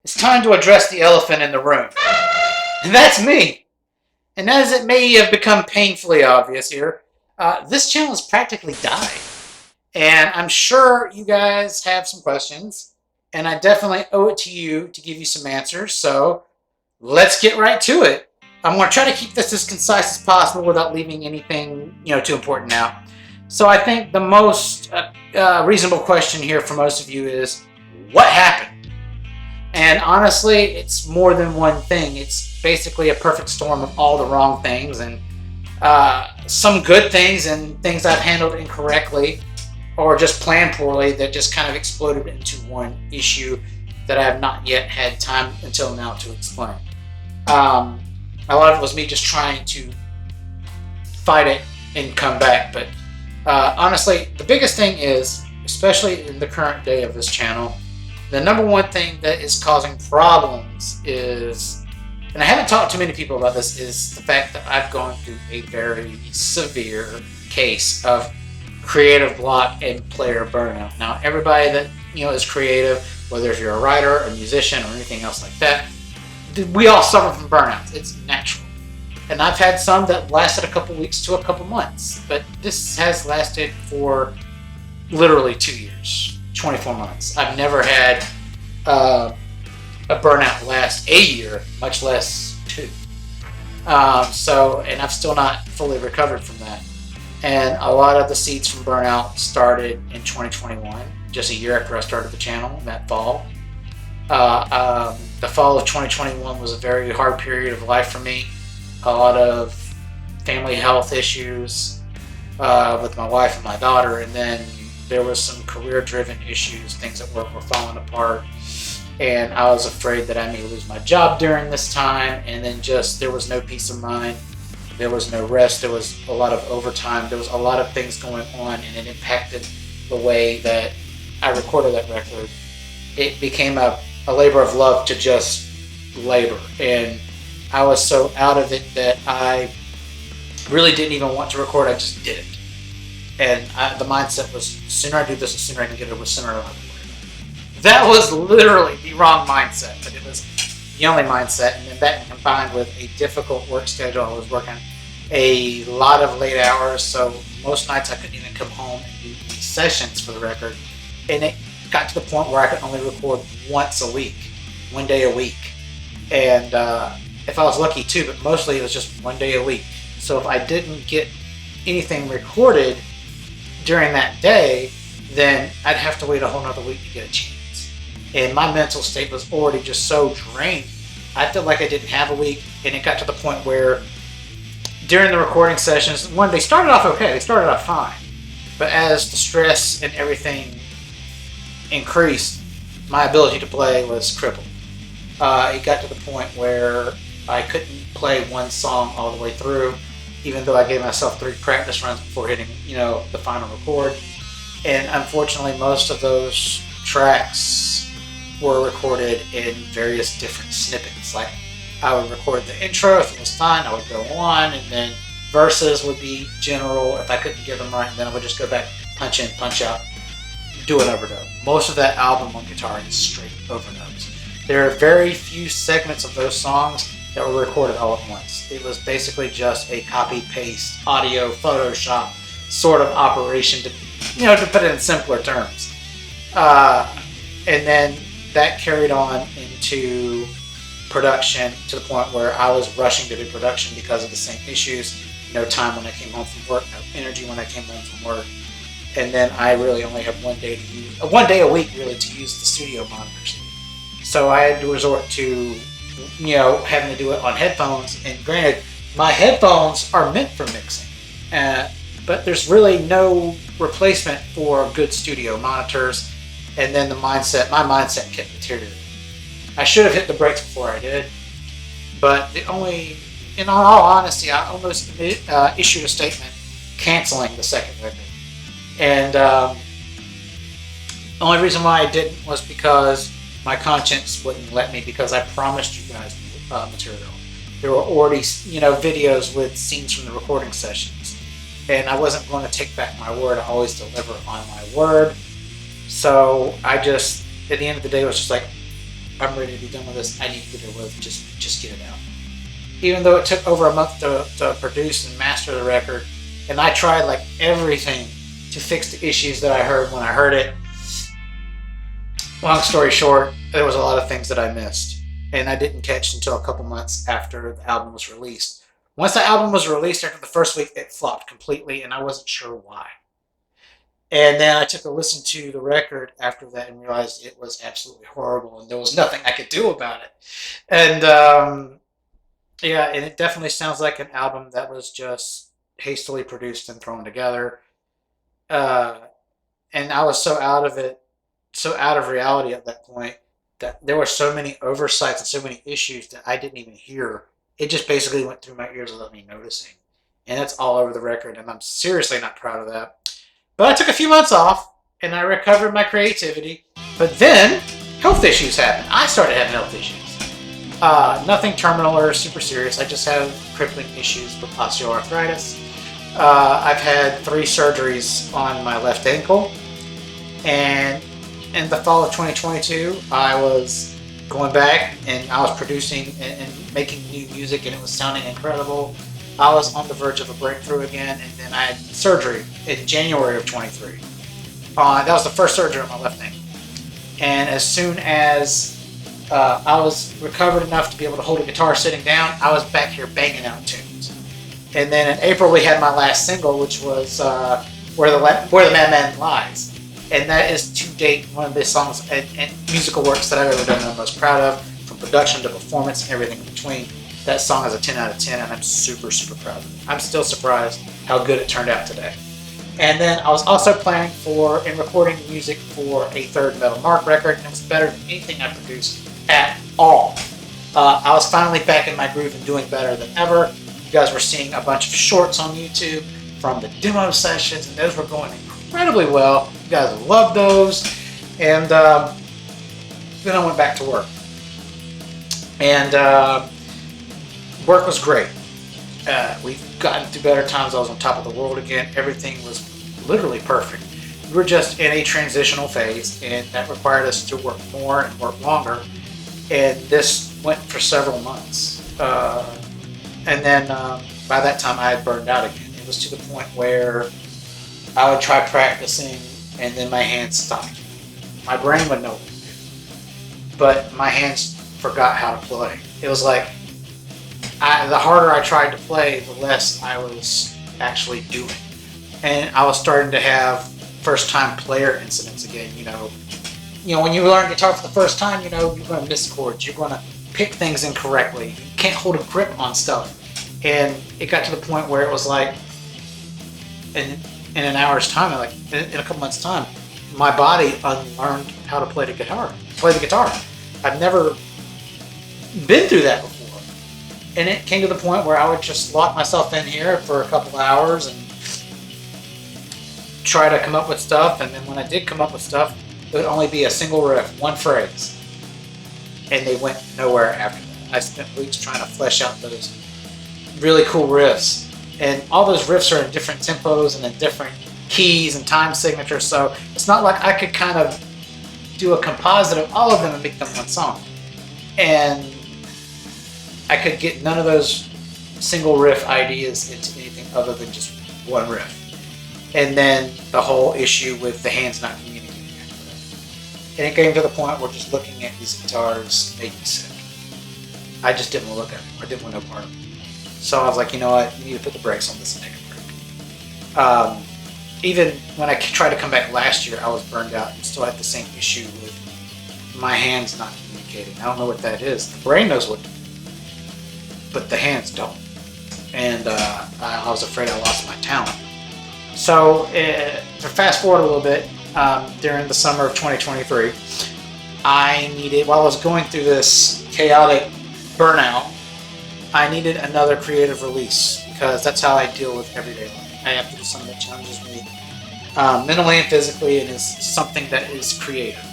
It's time to address the elephant in the room. And that's me. And as it may have become painfully obvious here, this channel has practically died. And I'm sure you guys have some questions, and I definitely owe it to you to give you some answers. So let's get right to it. I'm going to try to keep this as concise as possible without leaving anything, too important out. So I think the most reasonable question here for most of you is, what happened? And honestly, it's more than one thing. It's basically a perfect storm of all the wrong things, and some good things and things I've handled incorrectly or just planned poorly that just kind of exploded into one issue that I have not yet had time until now to explain. A lot of it was me just trying to fight it and come back, but honestly, the biggest thing is, especially in the current day of this channel, the number one thing that is causing problems is, and I haven't talked to many people about this, is the fact that I've gone through a very severe case of creative block and player burnout. Now, everybody that is creative, whether if you're a writer, a musician, or anything else like that, we all suffer from burnouts. It's natural. And I've had some that lasted a couple weeks to a couple months, but this has lasted for literally 2 years, 24 months. I've never had a burnout last a year, much less 2. And I've still not fully recovered from that. And a lot of the seeds from burnout started in 2021, just a year after I started the channel, that fall. The fall of 2021 was a very hard period of life for me. A lot of family health issues with my wife and my daughter, and then there was some career-driven issues, things at work were falling apart, and I was afraid that I may lose my job during this time, and then just there was no peace of mind. There was no rest. There was a lot of overtime. There was a lot of things going on, and it impacted the way that I recorded that record. It became a labor of love to just labor, and I was so out of it that I really didn't even want to record. I just did it. And the mindset was, the sooner I do this, the sooner I can get it over, the sooner I don't have to worry about it. That was literally the wrong mindset, but it was the only mindset. And then that combined with a difficult work schedule. I was working a lot of late hours, so most nights I couldn't even come home and do these sessions for the record. And it got to the point where I could only record once a week, 1 day a week. And if I was lucky too, but mostly it was just 1 day a week. So if I didn't get anything recorded during that day, then I'd have to wait a whole nother week to get a chance. And my mental state was already just so drained. I felt like I didn't have a week, and it got to the point where during the recording sessions, they started off okay, they started off fine. But as the stress and everything increased, my ability to play was crippled. It got to the point where I couldn't play one song all the way through, even though I gave myself 3 practice runs before hitting, the final record. And unfortunately, most of those tracks were recorded in various different snippets. Like, I would record the intro, if it was fine, I would go on, and then verses would be general. If I couldn't get them right, then I would just go back, punch in, punch out, do an overdub. Most of that album on guitar is straight overdubs. There are very few segments of those songs that were recorded all at once. It was basically just a copy-paste, audio, Photoshop sort of operation to put it in simpler terms. And then that carried on into production to the point where I was rushing to do production because of the same issues. No time when I came home from work, no energy when I came home from work. And then I really only had 1 day to use, 1 day a week really, to use the studio monitors. So I had to resort to, having to do it on headphones. And granted, my headphones are meant for mixing, but there's really no replacement for good studio monitors. And then my mindset kept deteriorating. I should have hit the brakes before I did, but in all honesty, I almost issued a statement canceling the second record. And the only reason why I didn't was because my conscience wouldn't let me, because I promised you guys material. There were already, videos with scenes from the recording sessions, and I wasn't going to take back my word. I always deliver on my word. So I just, at the end of the day, was just like, I'm ready to be done with this. I need to get it with, just get it out. Even though it took over a month to produce and master the record, and I tried like everything to fix the issues that I heard when I heard it. Long story short, there was a lot of things that I missed, and I didn't catch until a couple months after the album was released. Once the album was released, after the first week, it flopped completely, and I wasn't sure why. And then I took a listen to the record after that and realized it was absolutely horrible, and there was nothing I could do about it. And yeah, and it definitely sounds like an album that was just hastily produced and thrown together. And I was so out of it, so out of reality at that point, that there were so many oversights and so many issues that I didn't even hear. It just basically went through my ears without me noticing. And that's all over the record, and I'm seriously not proud of that. But I took a few months off, and I recovered my creativity. But then, health issues happened. I started having health issues. Nothing terminal or super serious. I just have crippling issues with osteoarthritis. I've had 3 surgeries on my left ankle. And in the fall of 2022, I was going back and I was producing and making new music, and it was sounding incredible. I was on the verge of a breakthrough again, and then I had surgery in January of 23. That was the first surgery on my left ankle. And as soon as I was recovered enough to be able to hold a guitar sitting down, I was back here banging out tunes. And then in April, we had my last single, which was Where the Madman Lies. And that is, to date, one of the songs and musical works that I've ever done that I'm most proud of, from production to performance and everything in between. That song is a 10 out of 10, and I'm super, super proud of it. I'm still surprised how good it turned out today. And then I was also planning for and recording music for a third Metal Marc record, and it was better than anything I produced at all. I was finally back in my groove and doing better than ever. You guys were seeing a bunch of shorts on YouTube from the demo sessions, and those were going incredibly well. You guys loved those. And then I went back to work. And work was great. We've gotten through better times. I was on top of the world again. Everything was literally perfect. We were just in a transitional phase, and that required us to work more and work longer. And this went for several months. And then by that time, I had burned out again. It was to the point where I would try practicing, and then my hands stopped. My brain would know what to do, but my hands forgot how to play. It was like the harder I tried to play, the less I was actually doing. And I was starting to have first-time player incidents again. You know, when you learn guitar for the first time, you're going to miss chords. You're going to pick things incorrectly. You can't hold a grip on stuff. And it got to the point where it was like, in an hour's time, like in a couple months' time, my body unlearned how to play the guitar. I've never been through that before. And it came to the point where I would just lock myself in here for a couple hours and try to come up with stuff. And then when I did come up with stuff, it would only be a single riff, one phrase. And they went nowhere after that. I spent weeks trying to flesh out those really cool riffs. And all those riffs are in different tempos and in different keys and time signatures. So it's not like I could kind of do a composite of all of them and make them one song. And I could get none of those single riff ideas into anything other than just one riff. And then the whole issue with the hands not communicating after that. And it came to the point where just looking at these guitars made me sick. I just didn't want to look at them. I didn't want no part of them. So I was like, you know what? You need to put the brakes on this and take a break. Even when I tried to come back last year, I was burned out and still had the same issue with my hands not communicating. I don't know what that is. The brain knows what to do, but the hands don't. And I was afraid I lost my talent. So to fast forward a little bit, during the summer of 2023, while I was going through this chaotic burnout, I needed another creative release, because that's how I deal with everyday life. I have to do something that challenges me mentally and physically, and is something that is creative.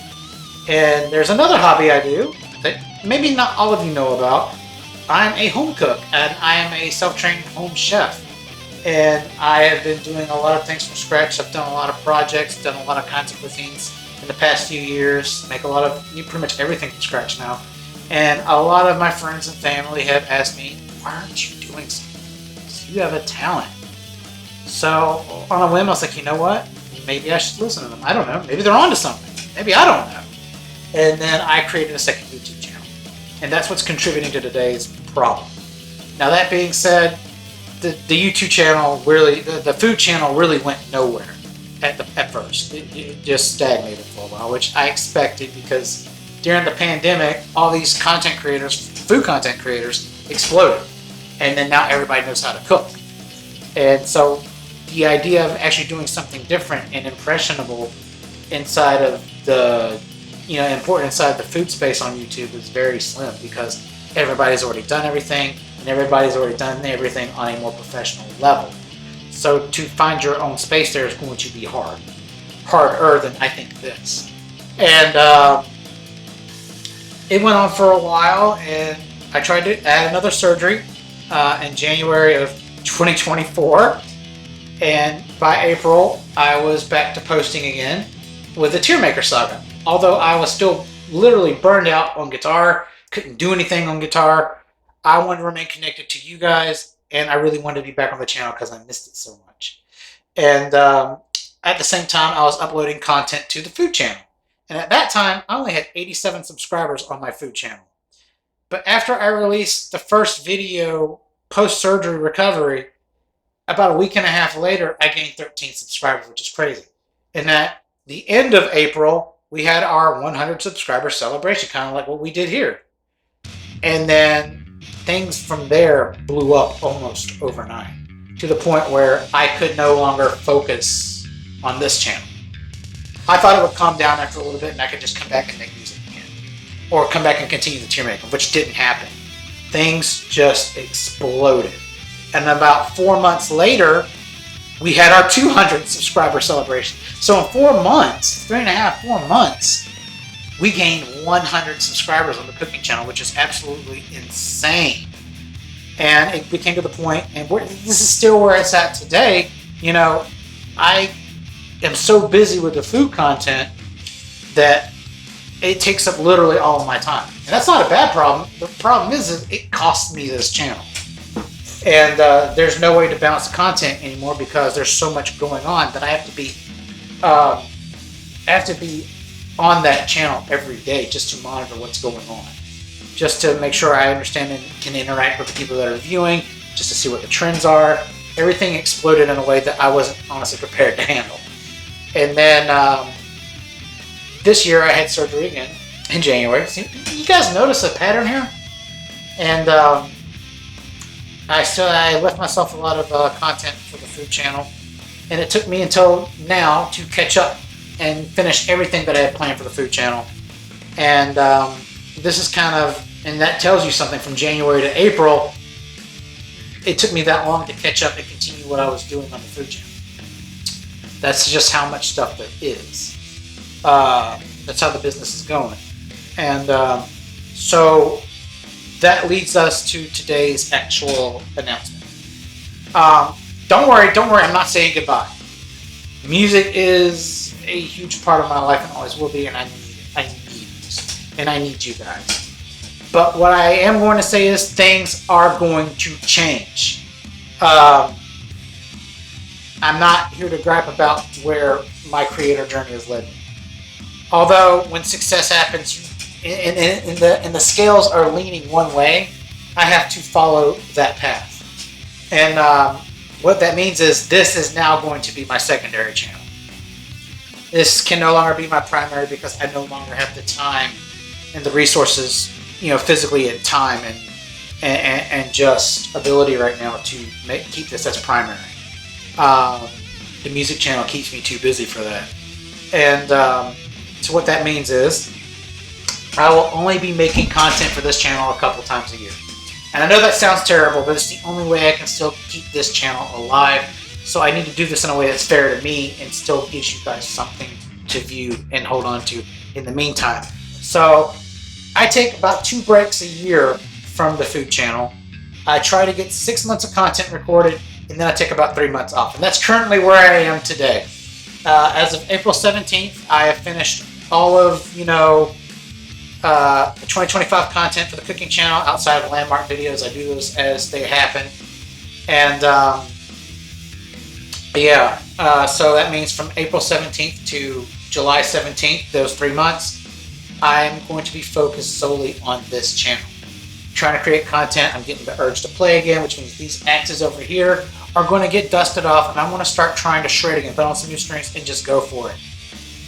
And there's another hobby I do that maybe not all of you know about. I'm a home cook, and I am a self-trained home chef. And I have been doing a lot of things from scratch. I've done a lot of projects, done a lot of kinds of cuisines. in the past few years, make a lot of pretty much everything from scratch now. And a lot of my friends and family have asked me, why aren't you doing something? You have a talent. So on a whim, I was like, you know what? Maybe I should listen to them. I don't know. Maybe they're onto something. Maybe I don't know. And then I created a second YouTube channel. And that's what's contributing to today's problem. Now that being said, the YouTube channel really, the food channel really went nowhere at first. It just stagnated for a while, which I expected because during the pandemic, all these content creators, food content creators, exploded. And then now everybody knows how to cook. And so the idea of actually doing something different and impressionable inside of the, important inside the food space on YouTube is very slim because everybody's already done everything and everybody's already done everything on a more professional level. So to find your own space there is going to be harder than I think this. And it went on for a while, and I tried to add another surgery in January of 2024. And by April, I was back to posting again with the Tearmaker Saga. Although I was still literally burned out on guitar, couldn't do anything on guitar, I wanted to remain connected to you guys, and I really wanted to be back on the channel because I missed it so much. And at the same time, I was uploading content to the food channel. And at that time, I only had 87 subscribers on my food channel. But after I released the first video post-surgery recovery, about a week and a half later, I gained 13 subscribers, which is crazy. And at the end of April, we had our 100 subscriber celebration, kind of like what we did here. And then things from there blew up almost overnight to the point where I could no longer focus on this channel. I thought it would calm down after a little bit and I could just come back and make music again. Or come back and continue the Tearmaker, which didn't happen. Things just exploded. And about 4 months later, we had our 200 subscriber celebration. So in 4 months, 3.5, 4 months, we gained 100 subscribers on the cooking channel, which is absolutely insane. And it became to the point, and this is still where it's at today. I am so busy with the food content that it takes up literally all of my time. And that's not a bad problem. The problem is it costs me this channel. And there's no way to balance the content anymore because there's so much going on that I have to be on that channel every day just to monitor what's going on, just to make sure I understand and can interact with the people that are viewing, just to see what the trends are. Everything exploded in a way that I wasn't honestly prepared to handle. And then this year I had surgery again in January. See, you guys notice a pattern here? And I left myself a lot of content for the food channel, and it took me until now to catch up and finish everything that I had planned for the food channel. And this is and that tells you something. From January to April, it took me that long to catch up and continue what I was doing on the food channel. That's just how much stuff there is. That's how the business is going. And so that leads us to today's actual announcement. Don't worry, I'm not saying goodbye. Music is a huge part of my life and always will be, and I need music, and I need you guys. But what I am going to say is things are going to change. I'm not here to gripe about where my creator journey has led me. Although when success happens, and the scales are leaning one way, I have to follow that path. And what that means is this is now going to be my secondary channel. This can no longer be my primary because I no longer have the time and the resources, physically and time and just ability right now to keep this as primary. The music channel keeps me too busy for that. And so what that means is I will only be making content for this channel a couple times a year. And I know that sounds terrible, but it's the only way I can still keep this channel alive. So I need to do this in a way that's fair to me and still gives you guys something to view and hold on to in the meantime. So I take about 2 breaks a year from the food channel. I try to get 6 months of content recorded, and then I take about 3 months off. And that's currently where I am today. As of April 17th, I have finished all of, you know, the 2025 content for the cooking channel outside of landmark videos. I do those as they happen. And yeah, so that means from April 17th to July 17th, those 3 months, I'm going to be focused solely on this channel. I'm trying to create content. I'm getting the urge to play again, which means these axes over here are going to get dusted off, and I'm going to start trying to shred again, put on some new strings, and just go for it.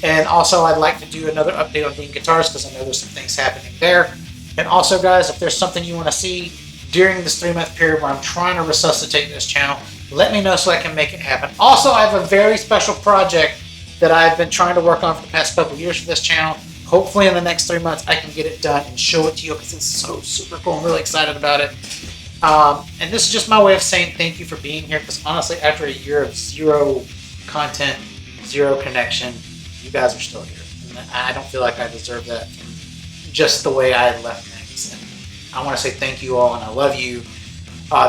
And also, I'd like to do another update on Dean Guitars because I know there's some things happening there. And also, guys, if there's something you want to see during this 3-month period where I'm trying to resuscitate this channel, let me know so I can make it happen. Also, I have a very special project that I've been trying to work on for the past couple years for this channel. Hopefully, in the next 3 months, I can get it done and show it to you because it's so super cool. I'm really excited about it. And this is just my way of saying thank you for being here because honestly, after a year of zero content, zero connection, you guys are still here. And I don't feel like I deserve that from just the way I left things. And I want to say thank you all and I love you.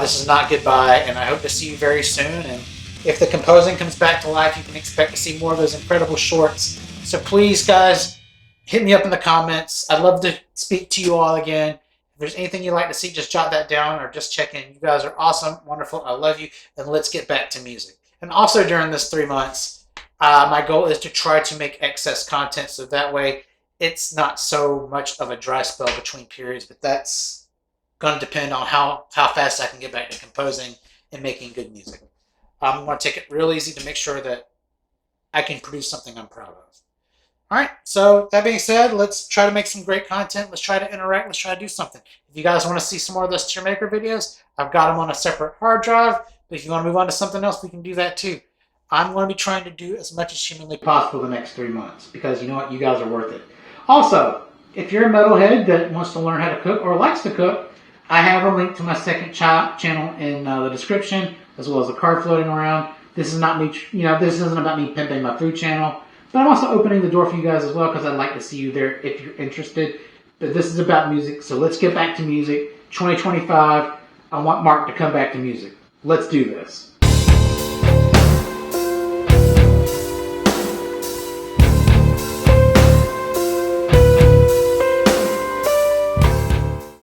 This is not goodbye, and I hope to see you very soon. And if the composing comes back to life, you can expect to see more of those incredible shorts. So please, guys, hit me up in the comments. I'd love to speak to you all again. If there's anything you'd like to see, just jot that down or just check in. You guys are awesome, wonderful. I love you, and let's get back to music. And also during this 3 months, my goal is to try to make excess content so that way it's not so much of a dry spell between periods, but that's going to depend on how fast I can get back to composing and making good music. I'm going to take it real easy to make sure that I can produce something I'm proud of. All right, so that being said, let's try to make some great content. Let's try to interact. Let's try to do something. If you guys want to see some more of those tier maker videos, I've got them on a separate hard drive. But if you want to move on to something else, we can do that too. I'm going to be trying to do as much as humanly possible the next 3 months because you know what? You guys are worth it. Also, if you're a metalhead that wants to learn how to cook or likes to cook, I have a link to my second channel in the description as well as a card floating around. This is not me, this isn't about me pimping my food channel, but I'm also opening the door for you guys as well because I'd like to see you there if you're interested. But this is about music, so let's get back to music. 2025, I want Marc to come back to music. Let's do this.